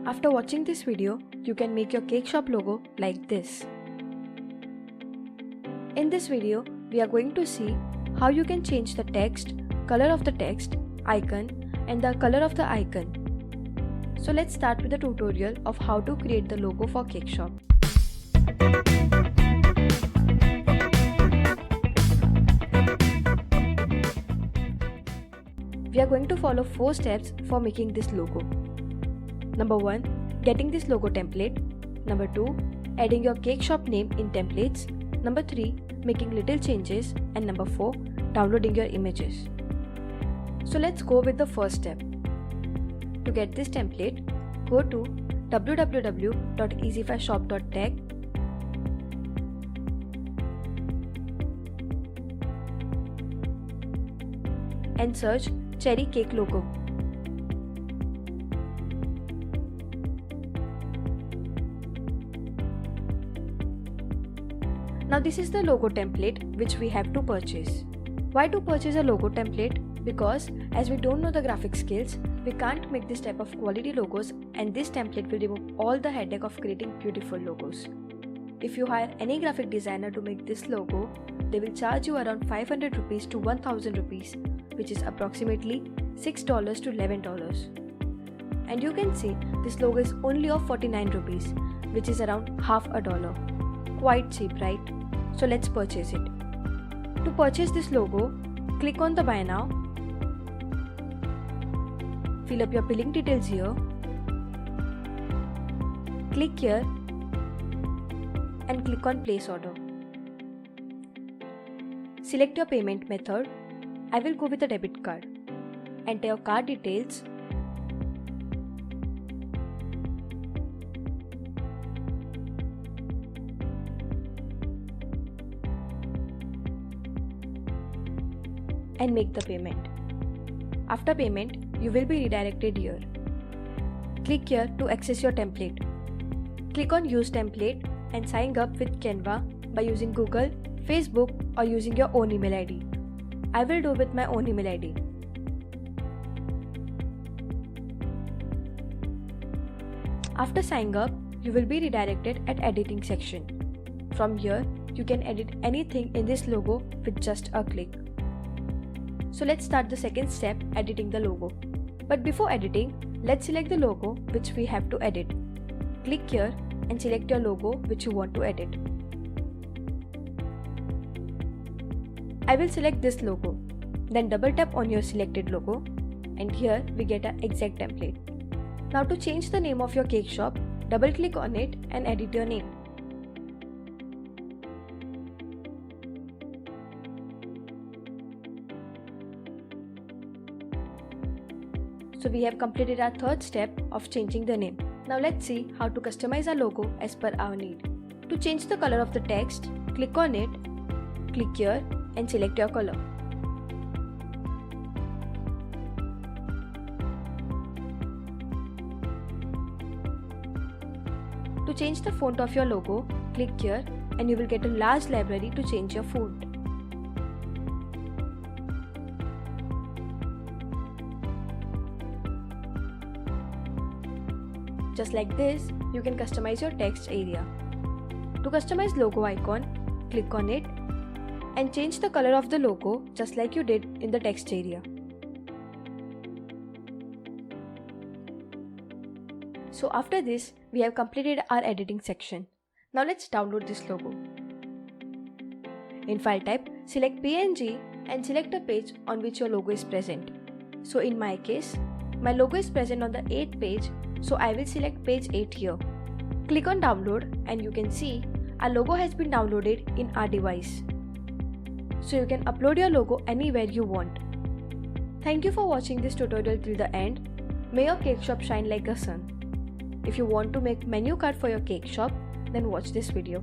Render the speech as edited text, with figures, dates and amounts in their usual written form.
After watching this video, you can make your cake shop logo like this. In this video, we are going to see how you can change the text, color of the text, icon, and the color of the icon. So let's start with the tutorial of how to create the logo for cake shop. We are going to follow 4 steps for making this logo. Number 1. Getting this logo template. Number 2. Adding your cake shop name in templates. Number 3. Making little changes. And number 4. Downloading your images. So let's go with the first step. To get this template, go to www.easyfyshop.tech. And search Cherry Cake Logo. Now this is the logo template which we have to purchase. Why to purchase a logo template? Because as we don't know the graphic skills, we can't make this type of quality logos, and this template will remove all the headache of creating beautiful logos. If you hire any graphic designer to make this logo, they will charge you around 500 rupees to 1000 rupees, which is approximately $6 to $11. And you can see this logo is only of 49 rupees, which is around half a dollar. Quite cheap, right? So let's purchase it. To purchase this logo, click on the buy now. Fill up your billing details here. Click here and click on place order. Select your payment method. I will go with a debit card. Enter your card details. And make the payment. After payment, you will be redirected here. Click here to access your template. Click on Use Template and sign up with Canva by using Google, Facebook, or using your own email ID. I will do with my own email ID. After signing up, you will be redirected at editing section. From here, you can edit anything in this logo with just a click. So let's start the second step, editing the logo. But before editing, let's select the logo which we have to edit. Click here and select your logo which you want to edit. I will select this logo. Then double tap on your selected logo, and here we get an exact template. Now to change the name of your cake shop, double click on it and edit your name. So we have completed our third step of changing the name. Now let's see how to customize our logo as per our need. To change the color of the text, click on it, click here and select your color. To change the font of your logo, click here and you will get a large library to change your font. Just like this, you can customize your text area. To customize logo icon, click on it and change the color of the logo just like you did in the text area. So after this, we have completed our editing section. Now let's download this logo. In file type, select PNG and select a page on which your logo is present. So in my case, my logo is present on the 8th page, so I will select page 8 here. Click on download and you can see our logo has been downloaded in our device. So you can upload your logo anywhere you want. Thank you for watching this tutorial till the end. May your cake shop shine like a sun. If you want to make menu card for your cake shop, then watch this video.